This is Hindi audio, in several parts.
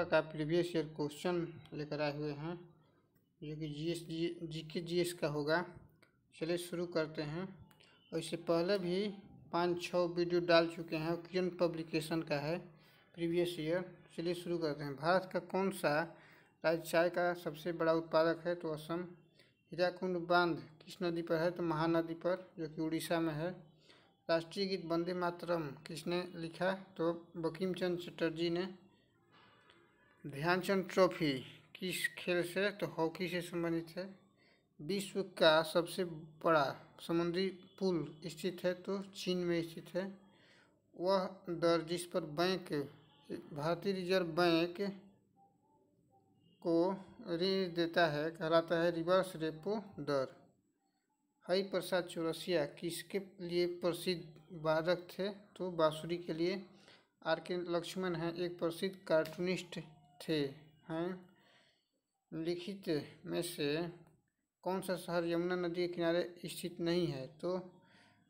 प्रकार का प्रीवियस ईयर क्वेश्चन लेकर आए हुए हैं, जो कि जीके जीएस का होगा। चलिए शुरू करते हैं। और इससे पहले भी 5-6 वीडियो डाल चुके हैं, किरण पब्लिकेशन का है प्रीवियस ईयर। चलिए शुरू करते हैं। भारत का कौन सा राज्य चाय का सबसे बड़ा उत्पादक है? तो असम। हीराकुंड बांध किस नदी पर है? तो महानदी पर, जो कि उड़ीसा में है। राष्ट्रीय गीत वंदे मातरम किसने लिखा? तो बंकिम चंद्र चटर्जी ने। ध्यानचंद ट्रॉफी किस खेल से? तो हॉकी से संबंधित है। विश्व का सबसे बड़ा समुद्री पुल स्थित है? तो चीन में स्थित है। वह दर जिस पर भारतीय रिजर्व बैंक को ऋण देता है कहलाता है रिवर्स रेपो दर। हरिप्रसाद चौरसिया किसके लिए प्रसिद्ध वादक थे? तो बांसुरी के लिए। आर के लक्ष्मण हैं, एक प्रसिद्ध कार्टूनिस्ट थे हैं। लिखित में से कौन सा शहर यमुना नदी के किनारे स्थित नहीं है? तो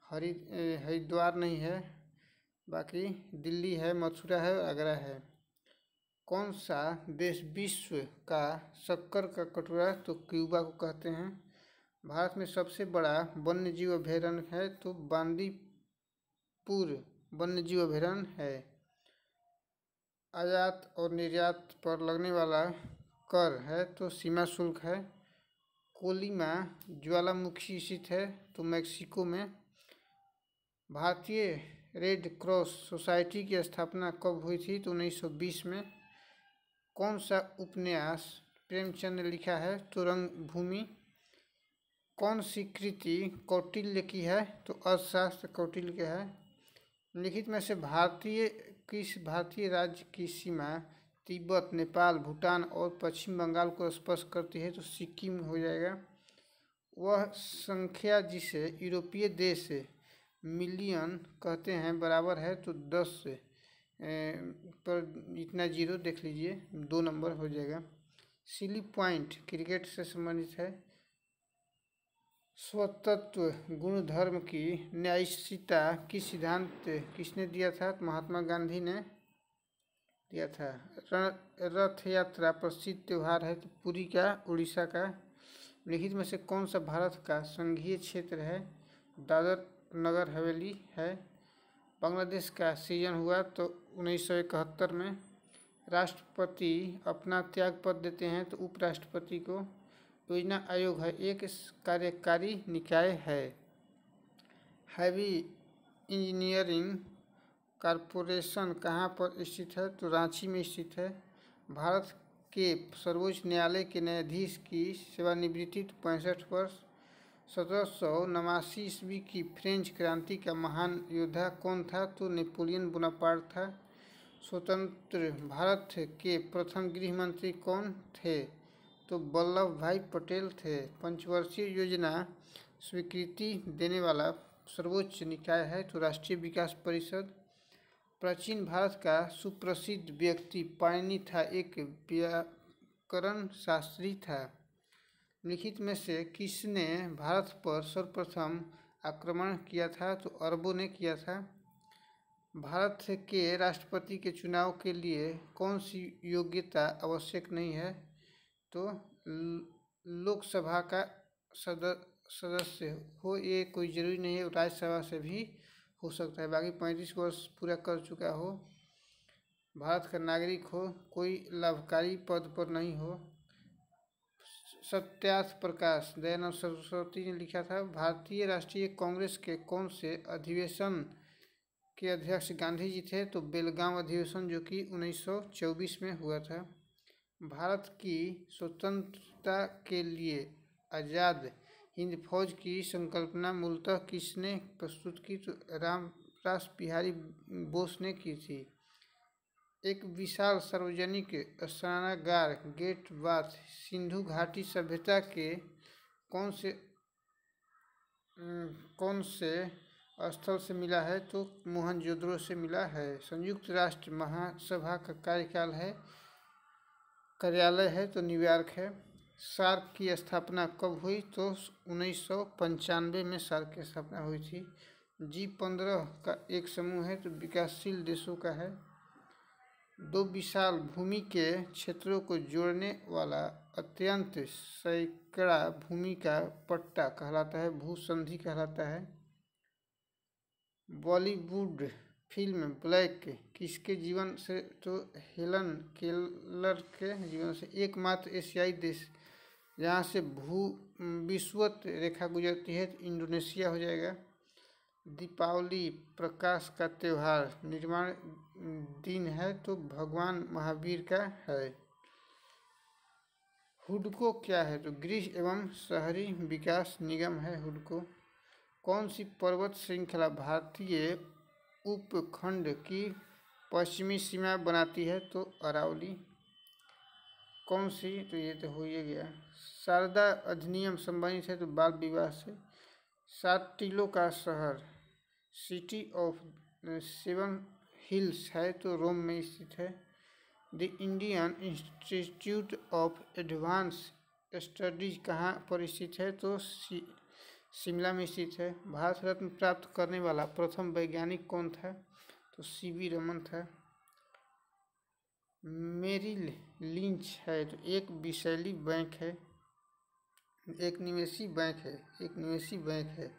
हरिद्वार नहीं है, बाकी दिल्ली है, मथुरा है, आगरा है। कौन सा देश विश्व का शक्कर का कटोरा? तो क्यूबा को कहते हैं। भारत में सबसे बड़ा वन्यजीव अभयारण्य है? तो बांदीपुर वन्यजीव अभयारण्य है। आयात और निर्यात पर लगने वाला कर है? तो सीमा शुल्क है। कोलिमा ज्वालामुखी स्थित है? तो मैक्सिको में। भारतीय रेड क्रॉस सोसाइटी की स्थापना कब हुई थी? तो 1920 में। कौन सा उपन्यास प्रेमचंद ने लिखा है? तो रंगभूमि। कौन सी कृति कौटिल्य की है? तो अर्थशास्त्र कौटिल्य के है। लिखित में से किस भारतीय राज्य की सीमा तिब्बत, नेपाल, भूटान और पश्चिम बंगाल को स्पर्श करती है? तो सिक्किम हो जाएगा। वह संख्या जिसे यूरोपीय देश मिलियन कहते हैं बराबर है? तो 10 पर इतना जीरो देख लीजिए, 2 नंबर हो जाएगा। सिली पॉइंट क्रिकेट से संबंधित है। स्वतत्व गुणधर्म की न्यायिकता की सिद्धांत किसने दिया था? तो महात्मा गांधी ने दिया था। रथ यात्रा प्रसिद्ध त्यौहार है? तो पुरी का, उड़ीसा का। लिखित में से कौन सा भारत का संघीय क्षेत्र है? दादर नगर हवेली है। बांग्लादेश का सृजन हुआ तो 1971 में। राष्ट्रपति अपना त्याग पत्र देते हैं तो उपराष्ट्रपति को। योजना आयोग है, एक कार्यकारी निकाय है। हैवी इंजीनियरिंग कॉरपोरेशन कहाँ पर स्थित है? तो रांची में स्थित है। भारत के सर्वोच्च न्यायालय के न्यायाधीश की सेवानिवृत्ति 65 वर्ष। 1789 ईस्वी की फ्रेंच क्रांति का महान योद्धा कौन था? तो नेपोलियन बोनापार्ट था। स्वतंत्र भारत के प्रथम गृह मंत्री कौन थे? तो वल्लभ भाई पटेल थे। पंचवर्षीय योजना स्वीकृति देने वाला सर्वोच्च निकाय है? तो राष्ट्रीय विकास परिषद। प्राचीन भारत का सुप्रसिद्ध व्यक्ति पाणिनि था, एक व्याकरण शास्त्री था। लिखित में से किसने भारत पर सर्वप्रथम आक्रमण किया था? तो अरबों ने किया था। भारत के राष्ट्रपति के चुनाव के लिए कौन सी योग्यता आवश्यक नहीं है? तो लोकसभा का सदस्य हो, ये कोई ज़रूरी नहीं है, राज्यसभा से भी हो सकता है। बाकी 35 वर्ष पूरा कर चुका हो, भारत का नागरिक हो, कोई लाभकारी पद पर नहीं हो। सत्यार्थ प्रकाश दयानंद सरस्वती ने लिखा था। भारतीय राष्ट्रीय कांग्रेस के कौन से अधिवेशन के अध्यक्ष गांधी जी थे? तो बेलगाम अधिवेशन, जो कि 1924 में हुआ था। भारत की स्वतंत्रता के लिए आज़ाद हिंद फौज की संकल्पना मूलतः किसने प्रस्तुत की? तो रास बिहारी बोस ने की थी। एक विशाल सार्वजनिक स्नानागार गेट बाथ सिंधु घाटी सभ्यता के कौन से स्थल से मिला है? तो मोहनजोदड़ो से मिला है। संयुक्त राष्ट्र महासभा का कार्यालय है? तो न्यूयॉर्क है। सार्क की स्थापना कब हुई? तो 1995 में सार्क की स्थापना हुई थी। G15 का एक समूह है? तो विकासशील देशों का है। दो विशाल भूमि के क्षेत्रों को जोड़ने वाला अत्यंत सैकड़ा भूमि का पट्टा कहलाता है, भूसंधि कहलाता है। बॉलीवुड फिल्म ब्लैक किसके जीवन से, तो हेलन केलर के जीवन से। एकमात्र एशियाई देश जहाँ से भू विषुवत रेखा गुजरती है तो इंडोनेशिया हो जाएगा। दीपावली प्रकाश का त्यौहार, निर्माण दिन है तो भगवान महावीर का है। हुडको क्या है, तो गृह एवं शहरी विकास निगम है हुडको। कौन सी पर्वत श्रृंखला भारतीय उपखंड की पश्चिमी सीमा बनाती है, तो अरावली। कौन सी, तो ये तो हो ही गया। शारदा अधिनियम संबंधित है तो बाल विवाह से। 7 टीलों का शहर, सिटी ऑफ 7 हिल्स है तो रोम में स्थित है। The Indian institute of advance studies कहाँ पर स्थित है, तो शिमला में स्थित है। भारत रत्न प्राप्त करने वाला प्रथम वैज्ञानिक कौन था, तो सीवी रमन था। मेरिल लिंच है तो एक विषैली बैंक है, एक निवेशी बैंक है।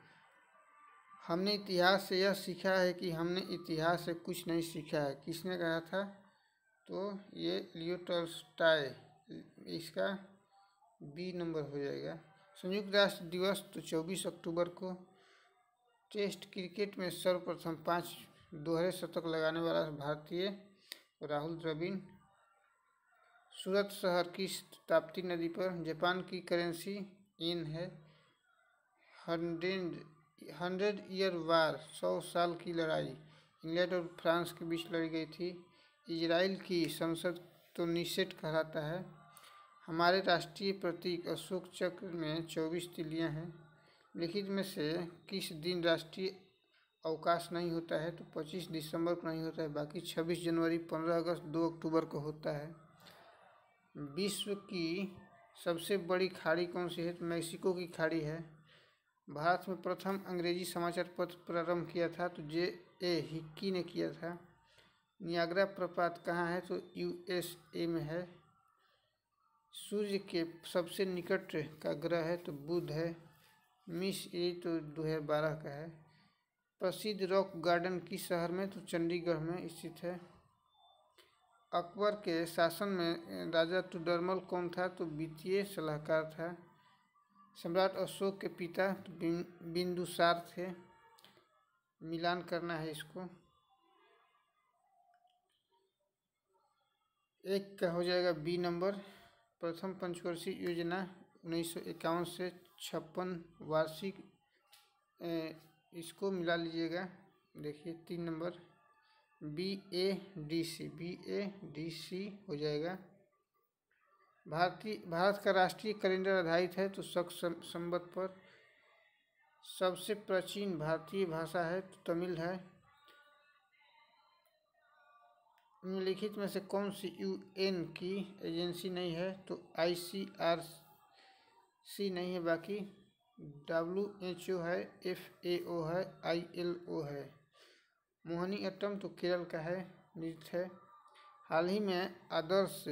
हमने इतिहास से यह सीखा है कि हमने इतिहास से कुछ नहीं सीखा है, किसने कहा था, तो ये लियो टॉल्स्टॉय। इसका बी नंबर हो जाएगा। संयुक्त राष्ट्र दिवस तो 24 अक्टूबर को। टेस्ट क्रिकेट में सर्वप्रथम 5 दोहरे शतक लगाने वाला भारतीय राहुल द्रविड़। सूरत शहर किस ताप्ती नदी पर, जापान की करेंसी येन है। 100 ईयर वार 100 साल की लड़ाई इंग्लैंड और फ्रांस के बीच लड़ी गई थी। इजराइल की संसद तो निषेध कहलाता है। हमारे राष्ट्रीय प्रतीक अशोक चक्र में 24 तिलियाँ हैं। लिखित में से किस दिन राष्ट्रीय अवकाश नहीं होता है, तो 25 दिसंबर को नहीं होता है, बाकी 26 जनवरी, 15 अगस्त, 2 अक्टूबर को होता है। विश्व की सबसे बड़ी खाड़ी कौन सी है, तो मैक्सिको की खाड़ी है। भारत में प्रथम अंग्रेजी समाचार पत्र प्रारंभ किया था तो जे हिक्की ने किया था। नियाग्रा प्रपात कहाँ है, तो यूएसए में है। सूर्य के सबसे निकट का ग्रह है तो बुध है। मिस ये तो 2012 का है। प्रसिद्ध रॉक गार्डन किस शहर में, तो चंडीगढ़ में स्थित है। अकबर के शासन में राजा टुडरमल कौन था, तो वित्तीय सलाहकार था। सम्राट अशोक के पिता तो बिंदुसार थे। मिलान करना है इसको। एक का हो जाएगा बी नंबर। प्रथम पंचवर्षीय योजना 1951 से 56 वार्षिक, इसको मिला लीजिएगा। देखिए 3 नंबर BADC हो जाएगा। भारत का राष्ट्रीय कैलेंडर आधारित है तो शक संवत पर। सबसे प्राचीन भारतीय भाषा है तो तमिल है। निम्नलिखित में से कौन सी UN की एजेंसी नहीं है, तो ICRC नहीं है, बाकी WHO है, FAO है, ILO है। मोहिनीअट्टम तो केरल का है, नृत्य है। हाल ही में आदर्श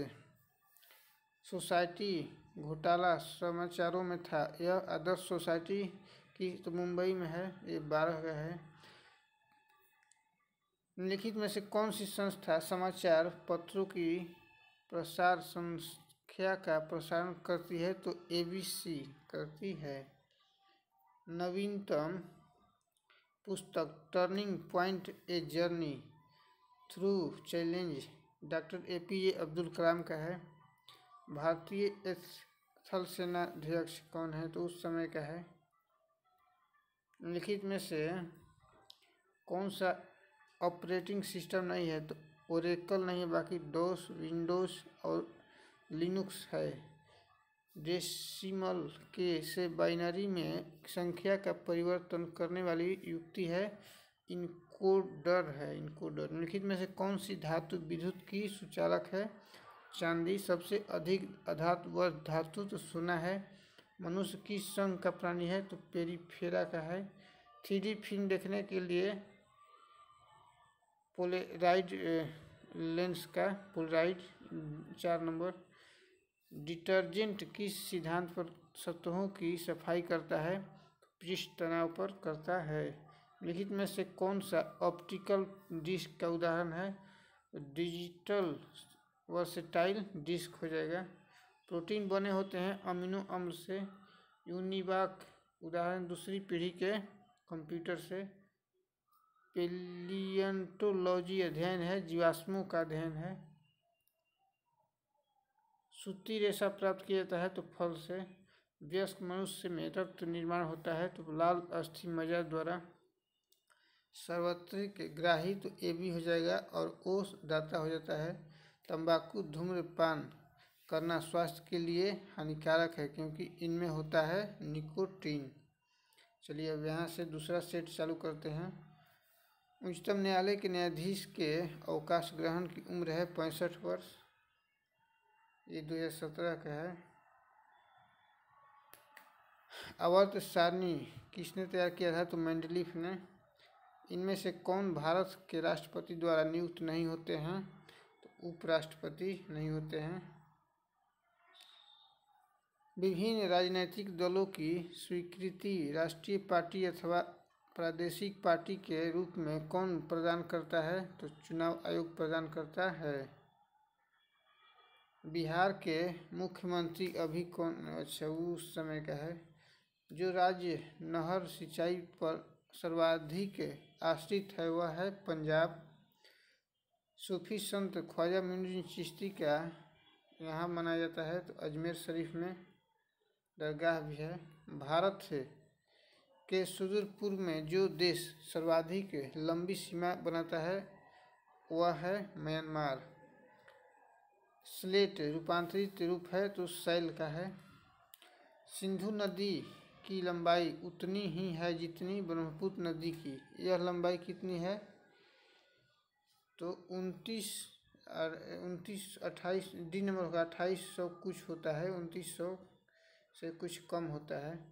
सोसाइटी घोटाला समाचारों में था। यह आदर्श सोसाइटी की तो मुंबई में है, ये 12 का है। निम्नलिखित में से कौन सी संस्था समाचार पत्रों की प्रसार संख्या का प्रसारण करती है, तो ABC करती है। नवीनतम पुस्तक turning point a journey through challenge doctor APJ Abdul Kalam का है। भारतीय थल सेनाध्यक्ष कौन है, तो उस समय का है। लिखित में से कौन सा ऑपरेटिंग सिस्टम नहीं है, तो ओरेकल नहीं है, बाकी डोस, विंडोज़ और लिनुक्स है। डेसिमल के से बाइनरी में संख्या का परिवर्तन करने वाली युक्ति है इनकोडर। निम्नलिखित में से कौन सी धातु विद्युत की सुचालक है, चांदी। सबसे अधिक अधातुवर्ध धातु तो सोना है। मनुष्य किस संघ का प्राणी है, तो पेरिफेरा का है। 3D फिल्म देखने के लिए पोलराइड लेंस का पोलराइड। 4 नंबर, डिटर्जेंट किस सिद्धांत पर सतहों की सफाई करता है? पृष्ठ तनाव पर करता है। लिखित में से कौन सा ऑप्टिकल डिस्क का उदाहरण है? डिजिटल वर्सेटाइल डिस्क हो जाएगा। प्रोटीन बने होते हैं अमीनो अम्ल से। यूनिवाक उदाहरण दूसरी पीढ़ी के कंप्यूटर से। पेलियंटोलॉजी अध्ययन है, जीवाश्मों का अध्ययन है। सूती रेशा प्राप्त किया जाता है तो फल से। वयस्क मनुष्य में रक्त निर्माण होता है तो लाल अस्थि मज्जा द्वारा। सार्वत्रिक ग्राही तो ए बी हो जाएगा और ओ दाता हो जाता है। तंबाकू धूम्रपान करना स्वास्थ्य के लिए हानिकारक है क्योंकि इनमें होता है निकोटीन। चलिए अब यहाँ से दूसरा सेट चालू करते हैं। उच्चतम न्यायालय के न्यायाधीश के अवकाश ग्रहण की उम्र है 65 वर्ष। ये 2017 का है। आवर्त सारणी किसने तैयार किया था? तो मेंडलीफ ने। इनमें से कौन भारत के राष्ट्रपति द्वारा नियुक्त नहीं होते हैं? तो उपराष्ट्रपति नहीं होते हैं। विभिन्न राजनीतिक दलों की स्वीकृति राष्ट्रीय पार्टी अथवा प्रादेशिक पार्टी के रूप में कौन प्रदान करता है? तो चुनाव आयोग प्रदान करता है। बिहार के मुख्यमंत्री अभी कौन? अच्छा, उस समय का है। जो राज्य नहर सिंचाई पर सर्वाधिक आश्रित है वह है पंजाब। सूफी संत ख्वाजा मोइनुद्दीन चिश्ती का यहाँ मनाया जाता है तो अजमेर शरीफ में दरगाह भी है। भारत के सुदूर पूर्व में जो देश सर्वाधिक लंबी सीमा बनाता है वह है म्यांमार। स्लेट रूपांतरित रूप है तो शैल का है। सिंधु नदी की लंबाई उतनी ही है जितनी ब्रह्मपुत्र नदी की। यह लंबाई कितनी है? तो 28 डी नंबर होगा। 2800 कुछ होता है, 2900 से कुछ कम होता है।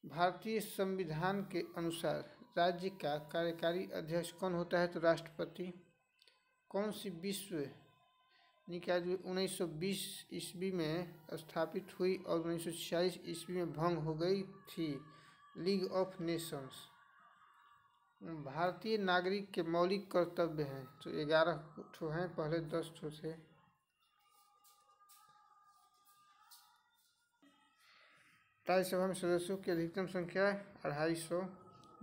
भारतीय संविधान के अनुसार राज्य का कार्यकारी अध्यक्ष कौन होता है? तो राष्ट्रपति। कौन सी विश्व निकाय 1920 ईस्वी में स्थापित हुई और 1946 ईस्वी में भंग हो गई थी? League of Nations. भारतीय नागरिक के मौलिक कर्तव्य हैं तो 11 ठो हैं, पहले 10 ठो थे। राज्यसभा में सदस्यों की अधिकतम संख्या 250।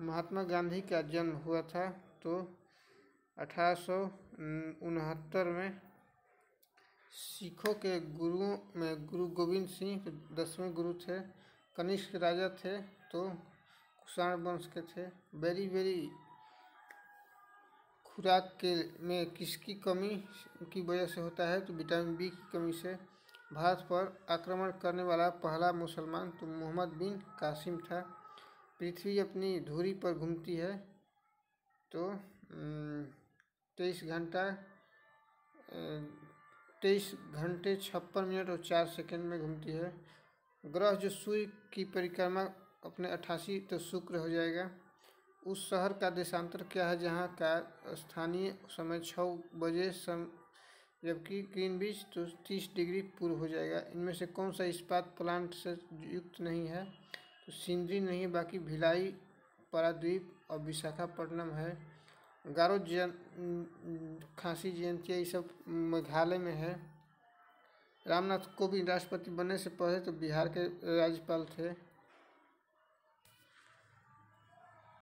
महात्मा गांधी का जन्म हुआ था तो 1869 में। सिखों के गुरुओं में गुरु गोविंद सिंह 10वें गुरु थे। कनिष्क राजा थे तो कुषाण वंश के थे। बेरी खुराक के में किसकी कमी की वजह से होता है? तो विटामिन बी की कमी से। भारत पर आक्रमण करने वाला पहला मुसलमान तो मोहम्मद बिन कासिम था। पृथ्वी अपनी धुरी पर घूमती है तो 23 घंटे 56 मिनट और 4 सेकंड में घूमती है। ग्रह जो सूर्य की परिक्रमा अपने 88 तो शुक्र हो जाएगा। उस शहर का देशांतर क्या है जहाँ का स्थानीय समय 6 बजे जबकि ग्रीनविच तो 30 डिग्री पूर्व हो जाएगा। इनमें से कौन सा इस्पात प्लांट से युक्त नहीं है? तो सिंदरी नहीं है, बाकी भिलाई, पारादीप और विशाखापट्टनम है। गारो खांसी जयंती ये सब मेघालय में है। रामनाथ कोविंद राष्ट्रपति बनने से पहले तो बिहार के राज्यपाल थे।